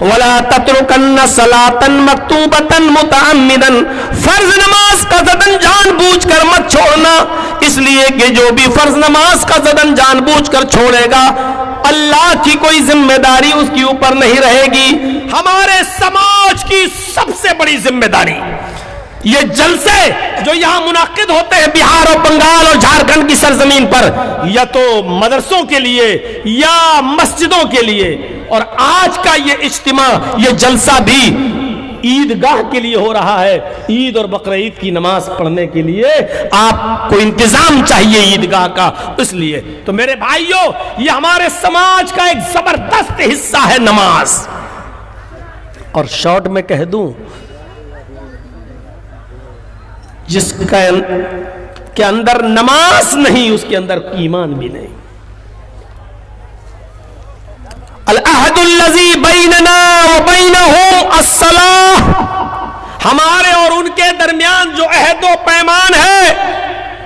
ولا تترکن صلاۃ مکتوبۃ متعمدا، فرض نماز کا زدن جان بوجھ کر مت چھوڑنا، اس لیے کہ جو بھی فرض نماز کا زدن جان بوجھ کر چھوڑے گا اللہ کی کوئی ذمہ داری اس کے اوپر نہیں رہے گی۔ ہمارے سماج کی سب سے بڑی ذمہ داری یہ جلسے جو یہاں منعقد ہوتے ہیں بہار اور بنگال اور جھارکھنڈ کی سرزمین پر، یا تو مدرسوں کے لیے یا مسجدوں کے لیے، اور آج کا یہ اجتماع یہ جلسہ بھی عیدگاہ کے لیے ہو رہا ہے، عید اور بقرعید کی نماز پڑھنے کے لیے آپ کو انتظام چاہیے عیدگاہ کا۔ اس لیے تو میرے بھائیوں یہ ہمارے سماج کا ایک زبردست حصہ ہے نماز۔ اور شارٹ میں کہہ دوں، جس کے اندر نماز نہیں اس کے اندر ایمان بھی نہیں۔ العہد الذی بیننا وبینہم الصلاۃ، ہمارے اور ان کے درمیان جو عہد و پیمان ہے،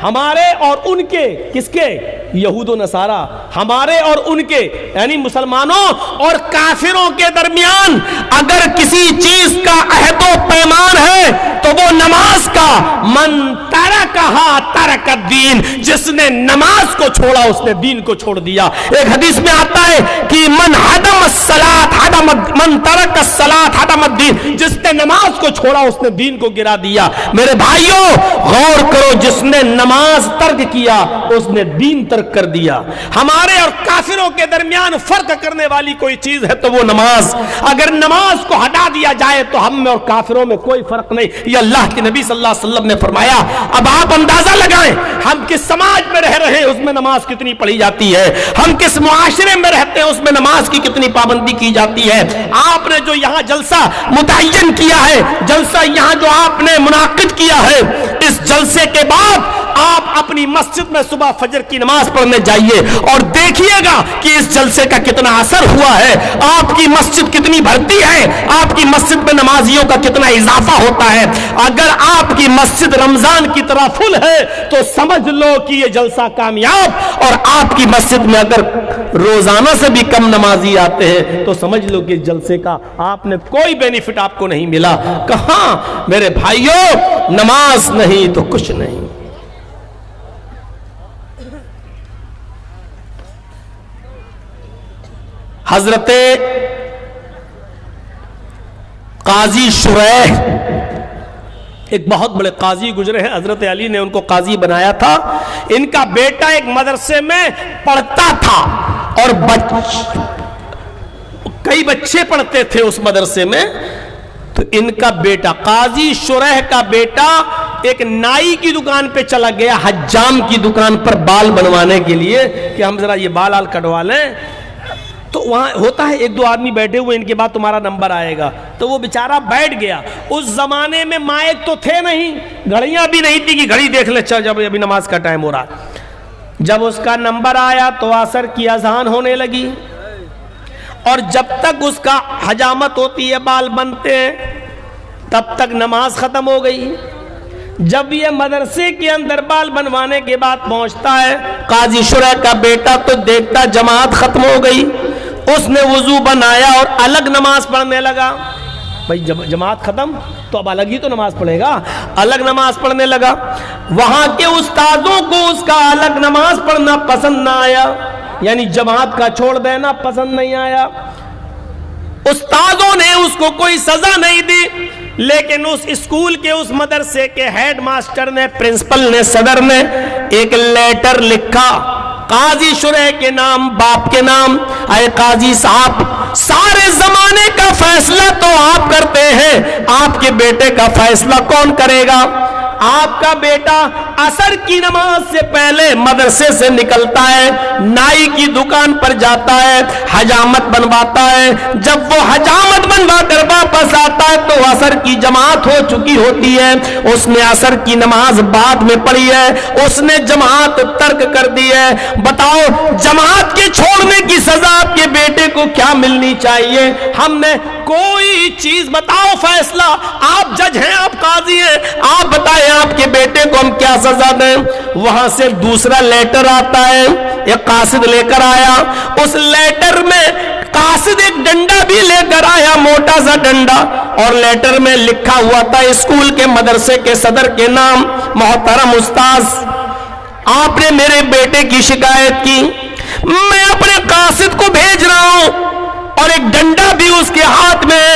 ہمارے اور ان کے، کس کے؟ یہود و نصارہ، ہمارے اور ان کے یعنی مسلمانوں اور کافروں کے درمیان اگر کسی چیز کا عہد و پیمان ہے تو وہ نماز کا۔ من ترکہا ترک الدین، جس نے نماز کو چھوڑا اس نے دین کو چھوڑ دیا۔ ایک حدیث میں آتا ہے کہ من حدم الصلاۃ حدم، من ترک الصلاۃ حدم الدین، جس نے نماز کو چھوڑا اس نے دین کو گرا دیا۔ میرے بھائیوں غور کرو، جس نے نماز ترک کیا اس نے دین ترک کر دیا۔ ہمارے اور کافروں کے درمیان فرق کرنے والی کوئی چیز ہے تو وہ نماز۔ اگر نماز کو ہٹا دیا جائے تو ہم میں اور کافروں میں کوئی فرق نہیں۔ یہ اللہ کے نبی صلی اللہ علیہ وسلم نے فرمایا۔ اب آپ اندازہ لگائیں ہم کس سماج میں رہ رہے ہیں، اس میں نماز کتنی پڑھی جاتی ہے، ہم کس معاشرے میں رہتے ہیں اس میں نماز کی کتنی پابندی کی جاتی ہے۔ آپ نے جو یہاں جلسہ متعین کیا ہے، جلسہ یہاں جو آپ نے منعقد کیا ہے، اس جلسے کے بعد آپ اپنی مسجد میں صبح فجر کی نماز پڑھنے جائیے اور دیکھیے گا کہ اس جلسے کا کتنا اثر ہوا ہے، آپ کی مسجد کتنی بھرتی ہے، آپ کی مسجد میں نمازیوں کا کتنا اضافہ ہوتا ہے۔ اگر آپ کی مسجد رمضان کی طرح فل ہے تو سمجھ لو کہ یہ جلسہ کامیاب، اور آپ کی مسجد میں اگر روزانہ سے بھی کم نمازی آتے ہیں تو سمجھ لو کہ جلسے کا آپ نے کوئی بینیفٹ آپ کو نہیں ملا۔ کہاں میرے بھائیوں، نماز نہیں تو کچھ نہیں۔ حضرت قاضی شریح ایک بہت بڑے قاضی گزرے ہیں، حضرت علی نے ان کو قاضی بنایا تھا۔ ان کا بیٹا ایک مدرسے میں پڑھتا تھا اور کئی بچے پڑھتے تھے اس مدرسے میں، تو ان کا بیٹا قاضی شریح کا بیٹا ایک نائی کی دکان پہ چلا گیا، حجام کی دکان پر بال بنوانے کے لیے کہ ہم ذرا یہ بال کٹوا لیں۔ تو وہاں ہوتا ہے ایک دو آدمی بیٹھے ہوئے، ان کے بعد تمہارا نمبر آئے گا، تو وہ بیچارہ بیٹھ گیا۔ اس زمانے میں مائک تو تھے نہیں، گھڑیاں بھی نہیں تھی کہ گھڑی دیکھ لے چل جب ابھی نماز کا ٹائم ہو رہا۔ جب اس کا نمبر آیا تو عصر کی اذان ہونے لگی، اور جب تک اس کا حجامت ہوتی ہے، بال بنتے ہیں، تب تک نماز ختم ہو گئی۔ جب یہ مدرسے کے اندر بال بنوانے کے بعد پہنچتا ہے، قاضی شریح کا بیٹا تو دیکھتا جماعت ختم ہو گئی، اس نے وضو بنایا اور الگ نماز پڑھنے لگا۔ بھائی جماعت ختم تو اب الگ ہی تو نماز پڑھے گا، الگ نماز پڑھنے لگا۔ وہاں کے استادوں کو اس کا الگ نماز پڑھنا پسند نہ آیا، یعنی جماعت کا چھوڑ دینا پسند نہیں آیا۔ استادوں نے اس کو کوئی سزا نہیں دی، لیکن اس اسکول کے اس مدرسے کے ہیڈ ماسٹر نے، پرنسپل نے، صدر نے ایک لیٹر لکھا قاضی شریح کے نام، باپ کے نام، اے قاضی صاحب، سارے زمانے کا فیصلہ تو آپ کرتے ہیں، آپ کے بیٹے کا فیصلہ کون کرے گا؟ آپ کا بیٹا عصر کی نماز سے پہلے مدرسے سے نکلتا ہے، نائی کی دکان پر جاتا ہے، حجامت بنواتا ہے۔ جب وہ حجامت بنوا کر واپس آتا ہے تو عصر کی جماعت ہو چکی ہوتی ہے، اس نے عصر کی نماز بعد میں پڑھی ہے، اس نے جماعت ترک کر دی ہے۔ بتاؤ جماعت کے چھوڑنے کی سزا آپ کے بیٹے کو کیا ملنی چاہیے؟ ہم نے کوئی چیز، بتاؤ فیصلہ، آپ جج ہیں، آپ قاضی ہیں، آپ بتائیں آپ کے بیٹے کو ہم کیا سزا دیں؟ وہاں سے دوسرا لیٹر آتا ہے، ایک قاصد لے کر آیا، اس لیٹر میں قاصد ایک ڈنڈا بھی لے کر آیا، موٹا سا ڈنڈا اور لیٹر میں لکھا ہوا تھا اسکول کے مدرسے کے صدر کے نام، محترم استاذ آپ نے میرے بیٹے کی شکایت کی، میں اپنے قاصد کو بھیج رہا ہوں اور ایک ڈنڈا بھی اس کے ہاتھ میں،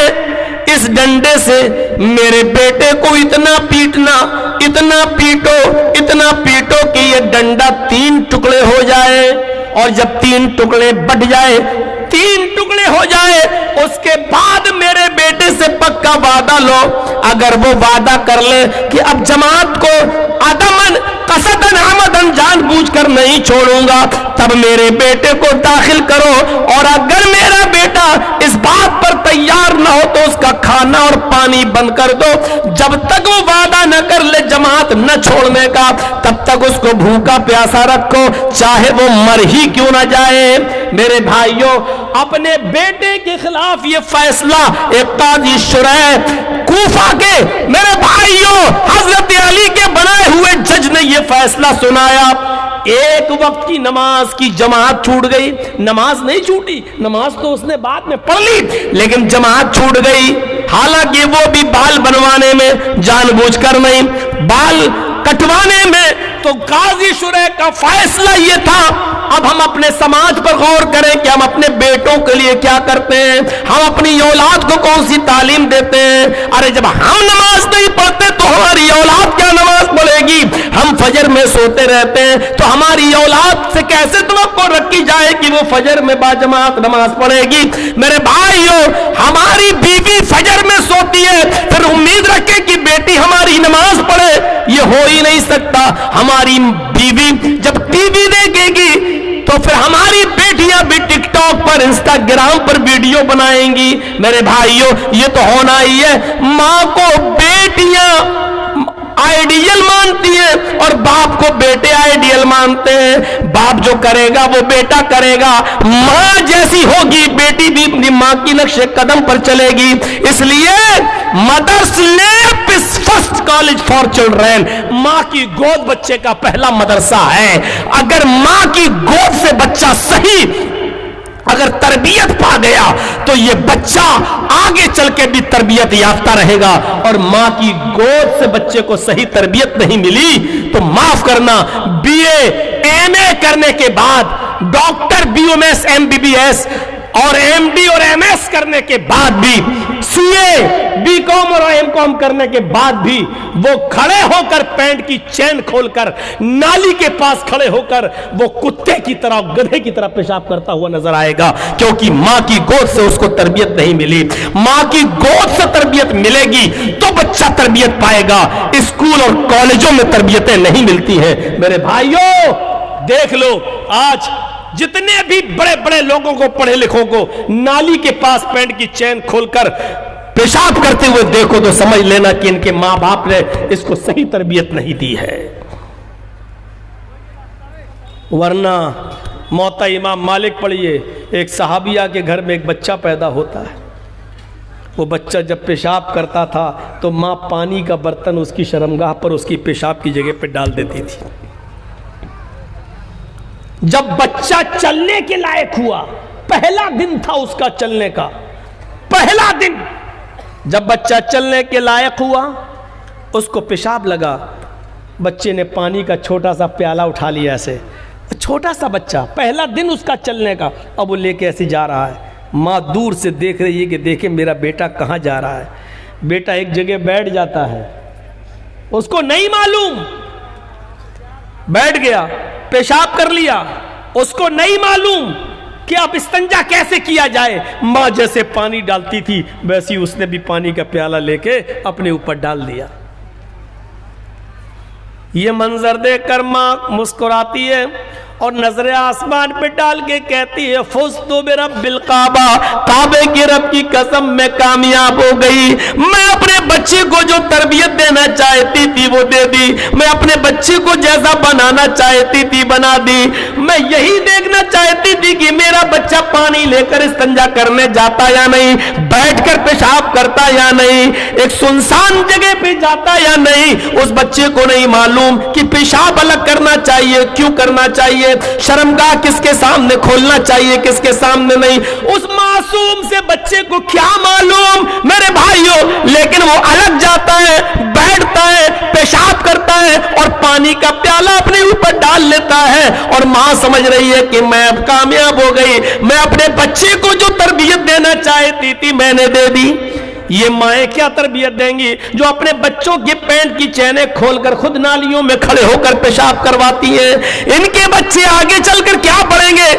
اس ڈنڈے سے میرے بیٹے کو اتنا پیٹنا، اتنا پیٹو کہ یہ ڈنڈا 3 ٹکڑے ہو جائے، اور جب 3 ٹکڑے بٹ جائے، 3 ٹکڑے ہو جائے، اس کے بعد میرے بیٹے سے پکا وعدہ لو، اگر وہ وعدہ کر لے کہ اب جماعت کو عدمن قصدن عمدن جان بوجھ کر نہیں چھوڑوں گا، تب میرے بیٹے کو داخل کرو، اور اگر میرا بیٹا اس بات پر تیار نہ ہو تو اس کا کھانا اور پانی بند کر دو، جب تک وہ وعدہ نہ کر لے جماعت نہ چھوڑنے کا، تب تک اس کو بھوکا پیاسا رکھو، چاہے وہ مر ہی کیوں نہ جائے۔ میرے بھائیوں، اپنے بیٹے کے خلاف یہ فیصلہ ایک قاضی شرح کوفہ کے، میرے بھائیوں، حضرت علی کے بنائے ہوئے جج نے یہ فیصلہ سنایا۔ ایک وقت کی نماز کی جماعت چھوٹ گئی، نماز نہیں چھوٹی، نماز تو اس نے بعد میں پڑھ لی، لیکن جماعت چھوٹ گئی، حالانکہ وہ بھی بال بنوانے میں جان بوجھ کر نہیں، بال کٹوانے میں۔ تو قاضی شرح کا فیصلہ یہ تھا، اب ہم اپنے سماج پر غور کریں کہ ہم اپنے بیٹوں کے لیے کیا کرتے ہیں، ہم اپنی اولاد کو کون سی تعلیم دیتے ہیں۔ ارے جب ہم نماز نہیں پڑھتے تو ہماری اولاد کیا نماز پڑھے گی؟ ہم فجر میں سوتے رہتے ہیں تو ہماری اولاد سے کیسے توقع رکھی جائے کہ وہ فجر میں باجماعت نماز پڑھے گی؟ میرے بھائیوں، ہماری بیوی فجر میں سوتی ہے، پھر امید رکھے کہ بیٹی ہماری نماز پڑھے، یہ ہو ہی نہیں سکتا۔ ہماری بیوی جب ٹی وی دیکھے گی تو پھر ہماری بیٹیاں بھی ٹک ٹاک پر، انسٹاگرام پر ویڈیو بنائیں گی۔ میرے بھائیوں، یہ تو ہونا ہی ہے۔ ماں کو بیٹیاں آئیڈیل مانتی ہیں اور باپ کو بیٹے آئیڈیل مانتے ہیں۔ باپ جو کرے گا وہ بیٹا کرے گا، ماں جیسی ہوگی بیٹی بھی اپنی ماں کی نقش قدم پر چلے گی۔ اس لیے مدرس لیپ از فرسٹ کالج فار چلڈرن، ماں کی گود بچے کا پہلا مدرسہ ہے۔ اگر ماں کی گود سے بچہ صحیح اگر تربیت پا گیا تو یہ بچہ آگے چل کے بھی تربیت یافتہ رہے گا، اور ماں کی گود سے بچے کو صحیح تربیت نہیں ملی تو معاف کرنا، بی اے ایم اے کرنے کے بعد، doctor B M S M B B S اور ایم ڈی اور ایم ایس کرنے کے بعد بھی، سی اے بی کام اور ایم کام کرنے کے بعد بھی وہ کھڑے ہو کر پینٹ کی چین کھول کر نالی کے پاس کھڑے ہو کر وہ کتے کی طرح، گدھے کی طرح پیشاب کرتا ہوا نظر آئے گا، کیونکہ ماں کی گود سے اس کو تربیت نہیں ملی۔ ماں کی گود سے تربیت ملے گی تو بچہ تربیت پائے گا، اسکول اور کالجوں میں تربیتیں نہیں ملتی ہیں۔ میرے بھائیوں، دیکھ لو آج جتنے بھی بڑے بڑے لوگوں کو، پڑھے لکھوں کو، نالی کے پاس پینٹ کی چین کھول کر پیشاب کرتے ہوئے دیکھو تو سمجھ لینا کہ ان کے ماں باپ نے اس کو صحیح تربیت نہیں دی ہے۔ ورنہ موطا امام مالک پڑھیے، ایک صحابیہ کے گھر میں ایک بچہ پیدا ہوتا ہے، وہ بچہ جب پیشاب کرتا تھا تو ماں پانی کا برتن اس کی شرمگاہ پر اس کی پیشاب کی جگہ پہ ڈال دیتی تھی۔ جب بچہ چلنے کے لائق ہوا، پہلا دن تھا اس کا چلنے کا، پہلا دن جب بچہ چلنے کے لائق ہوا، اس کو پیشاب لگا، بچے نے پانی کا چھوٹا سا پیالہ اٹھا لیا، ایسے چھوٹا سا بچہ، پہلا دن اس کا چلنے کا، اب وہ لے کے ایسے جا رہا ہے، ماں دور سے دیکھ رہی ہے کہ دیکھیں میرا بیٹا کہاں جا رہا ہے۔ بیٹا ایک جگہ بیٹھ جاتا ہے، اس کو نہیں معلوم، بیٹھ گیا، پیشاب کر لیا، اس کو نہیں معلوم کہ اب استنجا کیسے کیا جائے۔ ماں جیسے پانی ڈالتی تھی ویسی اس نے بھی پانی کا پیالہ لے کے اپنے اوپر ڈال دیا۔ یہ منظر دیکھ کر ماں مسکراتی ہے اور نظر آسمان پہ ڈال کے کہتی ہے، فزت برب الکعبہ، کعبے کے رب کی قسم میں کامیاب ہو گئی۔ میں اپنے بچے کو جو تربیت دینا چاہتی تھی وہ دے دی، میں اپنے بچے کو جیسا بنانا چاہتی تھی بنا دی۔ میں یہی دیکھنا چاہتی تھی کہ میرا بچہ پانی لے کر استنجا کرنے جاتا یا نہیں، بیٹھ کر پیشاب کرتا یا نہیں، ایک سنسان جگہ پہ جاتا یا نہیں۔ اس بچے کو نہیں معلوم کہ پیشاب الگ کرنا چاہیے، کیوں کرنا چاہیے، چاہیے, شرمگاہ کس کے سامنے کھولنا چاہیے, کس کے سامنے نہیں. اس معصوم سے بچے کو کیا معلوم میرے بھائیوں, لیکن وہ الگ جاتا ہے, بیٹھتا ہے, پیشاب کرتا ہے اور پانی کا پیالہ اپنے اوپر ڈال لیتا ہے, اور ماں سمجھ رہی ہے کہ میں اب کامیاب ہو گئی, میں اپنے بچے کو جو تربیت دینا چاہتی تھی میں نے دے دی. یہ مائیں کیا تربیت دیں گی جو اپنے بچوں کی پینٹ کی چینیں کھول کر خود نالیوں میں کھڑے ہو کر پیشاب کرواتی ہیں. ان کے بچے آگے چل کر کیا پڑھیں گے,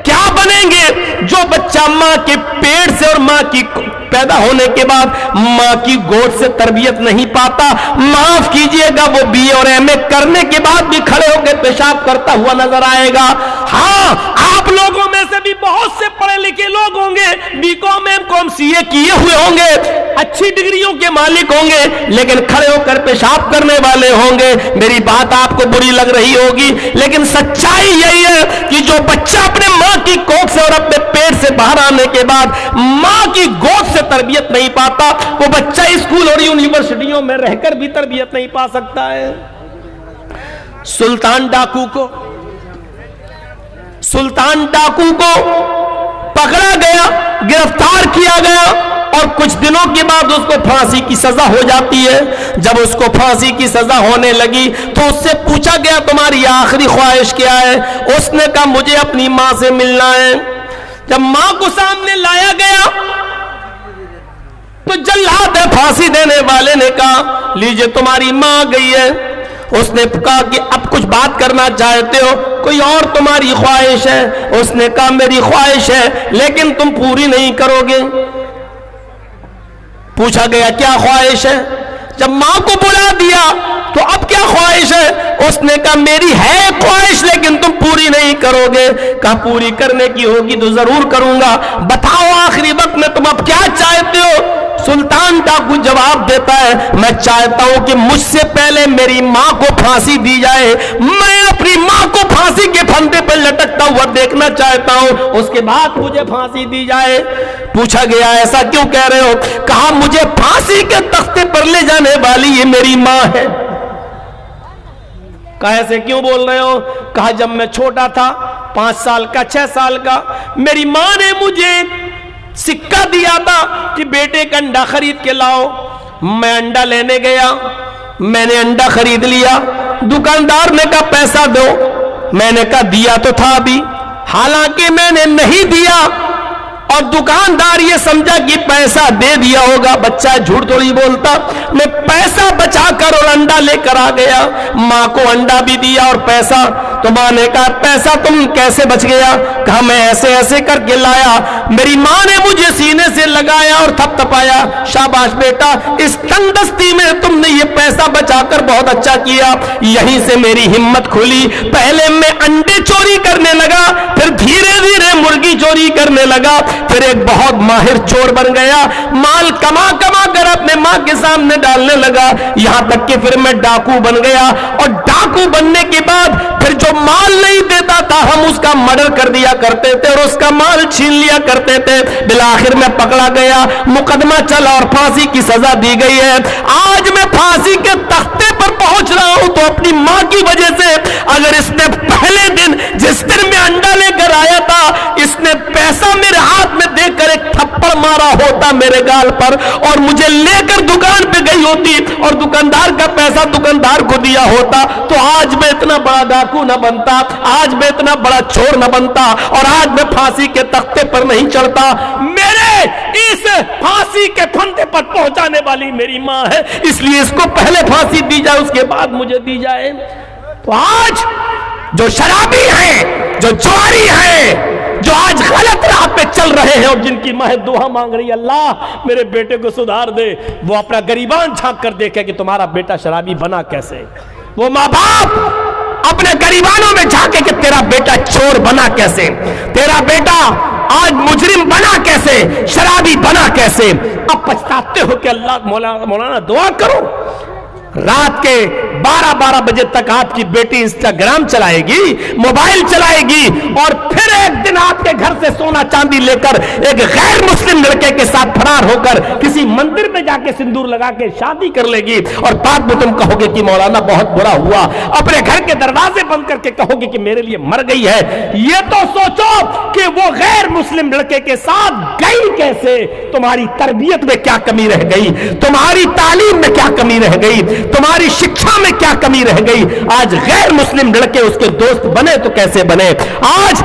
کیا بنیں گے؟ جو بچہ ماں کے پیٹ سے اور ماں کی پیدا ہونے کے بعد ماں کی گود سے تربیت نہیں پاتا, معاف کیجئے گا وہ بی اور ایم اے کرنے کے بعد بھی کھڑے ہو کے پیشاب کرتا ہوا نظر آئے گا. ہاں, آپ لوگوں میں سے بھی بہت سے پڑھے لکھے لوگ ہوں گے, بی کام ایم کام سی اے کیے ہوئے ہوں گے, اچھی ڈگریوں کے مالک ہوں گے, لیکن کھڑے ہو کر پیشاب کرنے والے ہوں گے. میری بات آپ کو بری لگ رہی ہوگی, لیکن سچائی یہی ہے کہ جو بچہ اپنے ماں کی کوکھ سے اور اپنے پیٹ سے باہر آنے کے بعد ماں کی گود سے تربیت نہیں پاتا, وہ بچہ اسکول اور یونیورسٹیوں میں رہ کر بھی تربیت نہیں پا سکتا ہے. سلطان ڈاکو کو پکڑا گیا, گرفتار کیا گیا, اور کچھ دنوں کے بعد اس کو پھانسی کی سزا ہو جاتی ہے. جب اس کو پھانسی کی سزا ہونے لگی تو اس سے پوچھا گیا تمہاری آخری خواہش کیا ہے؟ اس نے کہا مجھے اپنی ماں سے ملنا ہے. جب ماں کو سامنے لایا گیا تو جلاد پھانسی دینے والے نے کہا لیجئے تمہاری ماں آ گئی ہے. اس نے کہا کہ اب کچھ بات کرنا چاہتے ہو, کوئی اور تمہاری خواہش ہے؟ اس نے کہا میری خواہش ہے لیکن تم پوری نہیں کرو گے. پوچھا گیا کیا خواہش ہے؟ جب ماں کو بلا دیا تو اب کیا خواہش ہے؟ اس نے کہا میری ہے خواہش لیکن تم پوری نہیں کرو گے. کہا پوری کرنے کی ہوگی تو ضرور کروں گا, بتاؤ آخری وقت میں تم اب کیا چاہتے ہو؟ سلطان ڈاکو جواب دیتا ہے میں چاہتا ہوں کہ مجھ سے پہلے میری ماں کو پھانسی دی جائے, میں اپنی ماں کو پھانسی کے پھندے پر لٹکتا ہوا دیکھنا چاہتا ہوں, اس کے بعد مجھے پھانسی دی جائے. پوچھا گیا ایسا کیوں کہہ رہے ہو؟ کہا مجھے پھانسی کے تختے پر لے جانے والی یہ میری ماں ہے. کہا ایسے کیوں بول رہے ہو؟ کہا جب میں چھوٹا تھا 5 سال کا 6 سال کا, میری ماں نے مجھے سکہ دیا تھا کہ بیٹے کا انڈا خرید کے لاؤ. میں انڈا لینے گیا, میں نے انڈا خرید لیا, دکاندار نے کہا پیسہ دو, میں نے کہا دیا تو تھا بھی, حالانکہ میں نے نہیں دیا, اور دکاندار یہ سمجھا کہ پیسہ دے دیا ہوگا. بچہ جھوٹ تھوڑی بولتا, میں پیسہ بچا کر اور انڈا لے کر آ گیا, ماں کو انڈا بھی دیا اور پیسہ. تو ماں نے کہا پیسہ تم کیسے بچ گیا؟ کہا میں ایسے ایسے کر کے لایا. میری ماں نے مجھے سینے سے لگایا اور تھپ تھپایا, شاباش بیٹا اس تندرستی میں تم نے یہ پیسہ بچا کر بہت اچھا کیا. یہیں سے میری ہمت کھلی, پہلے میں انڈے چوری کرنے لگا, پھر دھیرے دھیرے مرغی چوری کرنے لگا, پھر ایک بہت ماہر چور بن گیا, مال کما کما کر اپنے ماں کے سامنے ڈالنے لگا, یہاں تک کہ پھر میں ڈاکو بن گیا, اور ڈاکو بننے کے بعد پھر جو مال نہیں دیتا تھا ہم اس کا مرڈر کر دیا کرتے تھے اور اس کا مال چھین لیا کرتے تھے. بالآخر میں پکڑا گیا, مقدمہ چلا اور پھانسی کی سزا دی گئی ہے. آج میں پھانسی کے تختے پر پہنچ رہا ہوں تو اپنی ماں کی وجہ سے. اگر اس نے پہلے دن جس دن میں انڈا لے کر آیا تھا اس نے پیسہ میرے ہاتھ میں دے کر ایک تھپڑ مارا ہوتا میرے گال پر, اور مجھے لے کر دکان پہ گئی ہوتی اور دکاندار کا پیسہ دکاندار کو دیا ہوتا, تو آج میں اتنا بڑا ڈاکو نہ بنتا, آج میں اتنا بڑا چور نہ بنتا, اور آج میں پھانسی کے تختے پر نہیں چڑھتا. میرے اس پھانسی کے پھندے پر پہنچانے والی میری ماں ہے, اس لیے اس کو پہلے پھانسی دی جائے اس کے بعد مجھے دی جائے. تو آج جو شرابی ہیں, جو جواری ہیں, جو آج غلط راہ پہ چل رہے ہیں اور جن کی ماں دعا مانگ رہی ہے اللہ میرے بیٹے کو سدھار دے, وہ اپنا گریبان جھانک کر دیکھے کہ تمہارا بیٹا شرابی بنا کیسے. وہ ماں باپ اپنے گریبانوں میں جھانکے کہ تیرا بیٹا چور بنا کیسے, تیرا بیٹا آج مجرم بنا کیسے, شرابی بنا کیسے. اب پچھتاتے ہو کہ اللہ مولانا دعا کرو. رات کے 12 بجے تک آپ کی بیٹی انسٹاگرام چلائے گی, موبائل چلائے گی, اور پھر ایک دن آپ کے گھر سے سونا چاندی لے کر ایک غیر مسلم لڑکے کے ساتھ فرار ہو کر کسی مندر میں جا کے سندور لگا کے شادی کر لے گی اور بعد میں تم کہو گے کہ مولانا بہت برا ہوا، اپنے گھر کے دروازے بند کر کے کہو گے کہ میرے لیے مر گئی ہے۔ یہ تو سوچو کہ وہ غیر مسلم لڑکے کے ساتھ گئی کیسے، تمہاری تربیت میں کیا کمی رہ گئی، تمہاری تعلیم میں کیا کمی رہ گئی، تمہاری شکشا میں کیا کمی رہ گئی۔ آج غیر مسلم لڑکے اس کے دوست بنے تو کیسے بنے، آج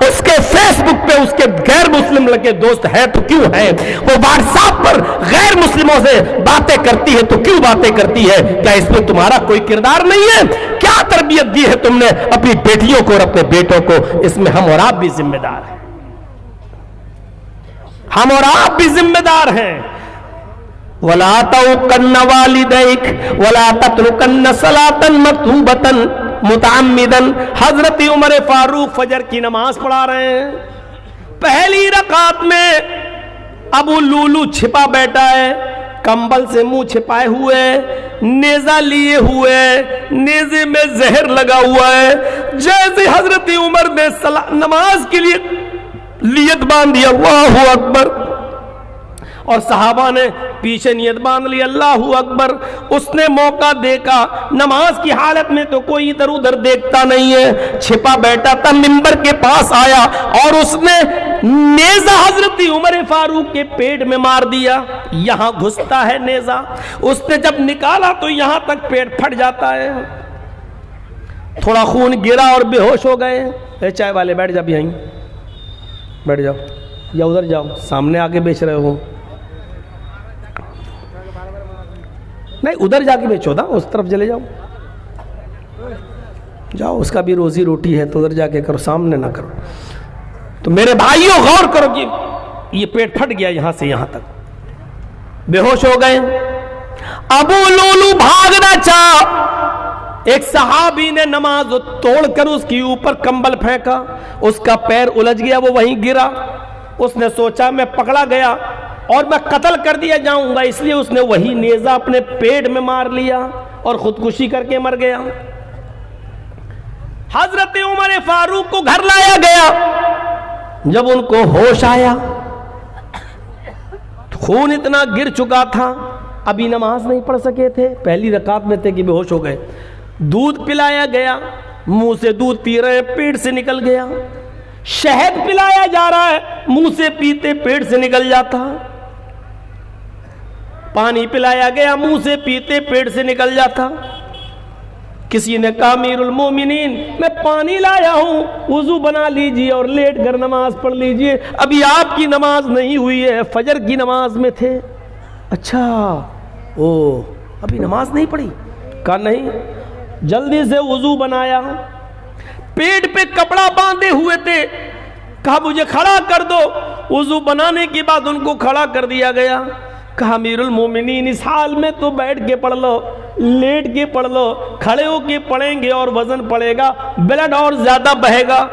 اس کے فیس بک پہ اس کے غیر مسلم لڑکے دوست ہے تو کیوں ہے، وہ واٹس ایپ پر غیر مسلموں سے باتیں کرتی ہے تو کیوں باتیں کرتی ہے، کیا اس میں تمہارا کوئی کردار نہیں ہے؟ کیا تربیت دی ہے تم نے اپنی بیٹیوں کو اور اپنے بیٹوں کو؟ اس میں ہم اور آپ بھی ذمہ دار ہیں، ہم اور آپ بھی ذمہ دار ہیں۔ وَلَا تَعُقَّنَّ وَالِدَيْكَ وَلَا تَتْرُكَنَّ صَلَاةً مَكْتُوبَةً متعمدن۔ حضرت عمر فاروق فجر کی نماز پڑھا رہے ہیں، پہلی رکعت میں ابو لولو چھپا بیٹھا ہے، کمبل سے منہ چھپائے ہوئے، نیزہ لیے ہوئے، نیزے میں زہر لگا ہوا ہے۔ جیسے حضرت عمر نے نماز کے لیے نیت باندھی اللہ اکبر، اور صحابہ نے پیچھے نیت باندھ لی اللہ اکبر، اس نے موقع دیکھا، نماز کی حالت میں تو کوئی ادھر ادھر دیکھتا نہیں ہے، چھپا بیٹھا تھا، منبر کے پاس آیا اور اس نے نیزہ حضرت عمر فاروق کے پیٹ میں مار دیا۔ یہاں گھستا ہے نیزہ، اس نے جب نکالا تو یہاں تک پیٹ پھٹ جاتا ہے، تھوڑا خون گرا اور بے ہوش ہو گئے۔ اے چائے والے بیٹھ جا، یہیں بیٹھ جاؤ یا ادھر جاؤ، سامنے آگے بیچ رہے ہو، نہیں ادھر جا کے بیچو نا، اس طرف چلے جاؤ، جاؤ، اس کا بھی روزی روٹی ہے تو ادھر جا کے کرو، سامنے نہ کرو۔ تو میرے بھائیوں غور کرو کہ یہ پیٹ پھٹ گیا یہاں سے یہاں تک، بے ہوش ہو گئے۔ ابو لولو بھاگنا چاہ، ایک صحابی نے نماز توڑ کر اس کے اوپر کمبل پھینکا، اس کا پیر الجھ گیا، وہ وہیں گرا، اس نے سوچا میں پکڑا گیا اور میں قتل کر دیا جاؤں گا، اس لیے اس نے وہی نیزہ اپنے پیٹ میں مار لیا اور خودکشی کر کے مر گیا۔ حضرت عمر فاروق کو گھر لایا گیا، جب ان کو ہوش آیا، خون اتنا گر چکا تھا، ابھی نماز نہیں پڑھ سکے تھے، پہلی رکعت میں تھے کہ بے ہوش ہو گئے، دودھ پلایا گیا، منہ سے دودھ پی رہے، پیٹ سے نکل گیا، شہد پلایا جا رہا ہے، منہ سے پیتے پیٹ سے نکل جاتا، پانی پلایا گیا، منہ سے پیتے پیٹ سے نکل جاتا۔ کسی نے کہا امیر المومنین میں پانی لایا ہوں، وضو بنا لیجئے اور لیٹ کر نماز پڑھ لیجئے، ابھی آپ کی نماز نہیں ہوئی ہے، فجر کی نماز میں تھے۔ اچھا ابھی نماز نہیں پڑھی؟ کہا نہیں۔ جلدی سے وضو بنایا، پیٹ پہ کپڑا باندھے ہوئے تھے، کہا مجھے کھڑا کر دو، وضو بنانے کے بعد ان کو کھڑا کر دیا گیا۔ کہا امیر المومنین اس حال میں تو بیٹھ کے پڑھ لو، لیٹ کے پڑھ لو، کھڑے ہو کے پڑھیں گے اور وزن پڑے گا، بلڈ اور زیادہ بہے گا۔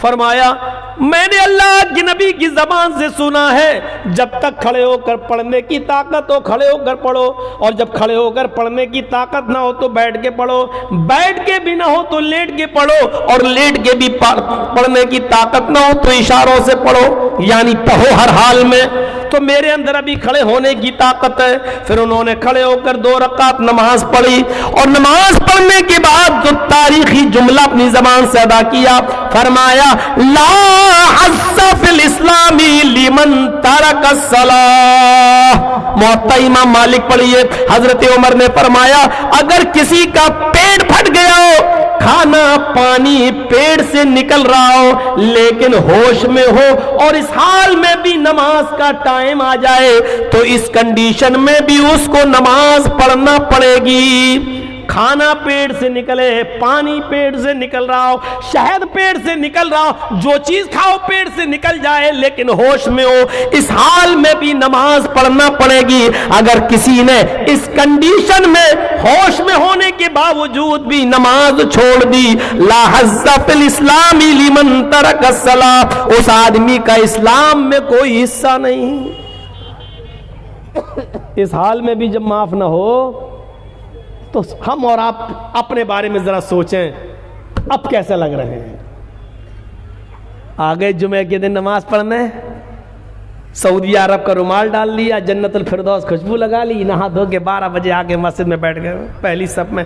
فرمایا میں نے اللہ کے نبی کی زبان سے سنا ہے جب تک کھڑے ہو کر پڑھنے کی طاقت ہو کھڑے ہو کر پڑھو، اور جب کھڑے ہو کر پڑھنے کی طاقت نہ ہو تو بیٹھ کے پڑھو، بیٹھ کے بھی نہ ہو تو لیٹ کے پڑھو، اور لیٹ کے بھی پڑھنے کی طاقت نہ ہو تو اشاروں سے پڑھو، یعنی پڑھو ہر حال میں۔ تو میرے اندر ابھی کھڑے ہونے کی طاقت ہے۔ پھر انہوں نے کھڑے ہو کر 2 رکعت نماز پڑھی، اور نماز پڑھنے کے بعد جو تاریخی جملہ اپنی زبان سے ادا کیا، فرمایا لا حظ فی الاسلام لمن ترک الصلاۃ۔ موطا امام مالک پڑھیے، حضرت عمر نے فرمایا اگر کسی کا پیٹ پھٹ گیا ہو، کھانا پانی پیٹ سے نکل رہا ہو لیکن ہوش میں ہو، اور اس حال میں بھی نماز کا ٹائم آ جائے، تو اس کنڈیشن میں بھی اس کو نماز پڑھنا پڑے گی۔ کھانا پیٹ سے نکلے، پانی پیٹ سے نکل رہا ہو، شہد پیٹ سے نکل رہا ہو، جو چیز کھاؤ پیٹ سے نکل جائے لیکن ہوش میں ہو، اس حال میں بھی نماز پڑھنا پڑے گی۔ اگر کسی نے اس کنڈیشن میں ہوش میں ہونے کے باوجود بھی نماز چھوڑ دی، لا حظ فی الاسلام لمن ترک الصلاۃ، اس آدمی کا اسلام میں کوئی حصہ نہیں۔ اس حال میں بھی جب معاف نہ ہو تو ہم اور آپ اپنے بارے میں ذرا سوچیں، اب کیسے لگ رہے ہیں؟ آگے جمعے کے دن نماز پڑھنے، سعودی عرب کا رومال ڈال لیا, جنت الفردوس خوشبو لگا لی, نہا دھو کے 12 بجے آ کے مسجد میں بیٹھ گئے, پہلی صف میں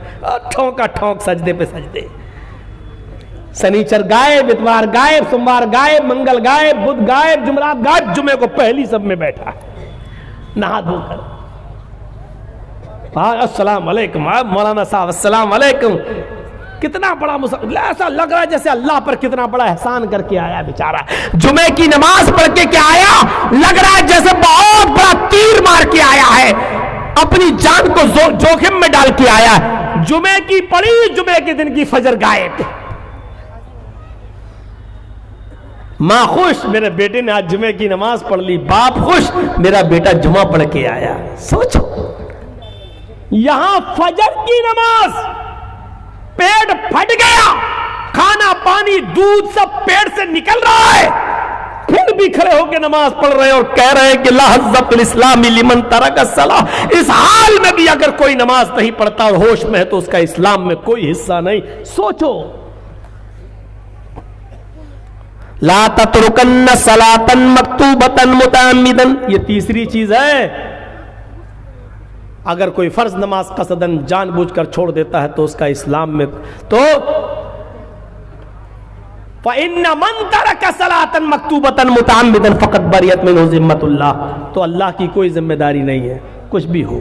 ٹھونکا ٹھونک, سجدے پہ سجدے. سنیچر غائب, اتوار غائب, سوموار غائب, منگل غائب, بدھ غائب, جمعرات غائب, جمعے کو پہلی صف میں بیٹھا نہا دھو کر. السلام علیکم مولانا صاحب, السلام علیکم. کتنا بڑا ایسا لگ رہا ہے جیسے اللہ پر کتنا بڑا احسان کر کے آیا بیچارہ. جمعے کی نماز پڑھ کے کیا آیا, لگ رہا ہے جیسے بہت بڑا تیر مار کے آیا ہے, اپنی جان کو جوخم میں ڈال کے آیا ہے. جمعے کی پڑھی, جمعے کے دن کی فجر غائب. ماں خوش, میرے بیٹے نے آج جمعے کی نماز پڑھ لی. باپ خوش, میرا بیٹا جمعہ پڑھ کے آیا. سوچو, یہاں فجر کی نماز, پیٹ پھٹ گیا, کھانا پانی دودھ سب پیٹ سے نکل رہا ہے, پھر بھی کھڑے ہو کے نماز پڑھ رہے ہیں اور کہہ رہے ہیں کہ لا حظ الاسلام لمن ترک الصلاۃ. اس حال میں بھی اگر کوئی نماز نہیں پڑھتا اور ہوش میں ہے تو اس کا اسلام میں کوئی حصہ نہیں. سوچو, لا تترکن صلاۃ مکتوبۃ متعمدا, یہ تیسری چیز ہے. اگر کوئی فرض نماز قصدن جان بوجھ کر چھوڑ دیتا ہے تو اس کا اسلام میں تو فَإِنَّ مَن تَرَكَ صَلَاةً مَكْتُوبَةً مُتَعَمِّدًا فَقَدْ بَرِئَتْ مِنْهُ ذِمَّةُ اللَّهِ. تو اللہ کی کوئی ذمہ داری نہیں ہے, کچھ بھی ہو.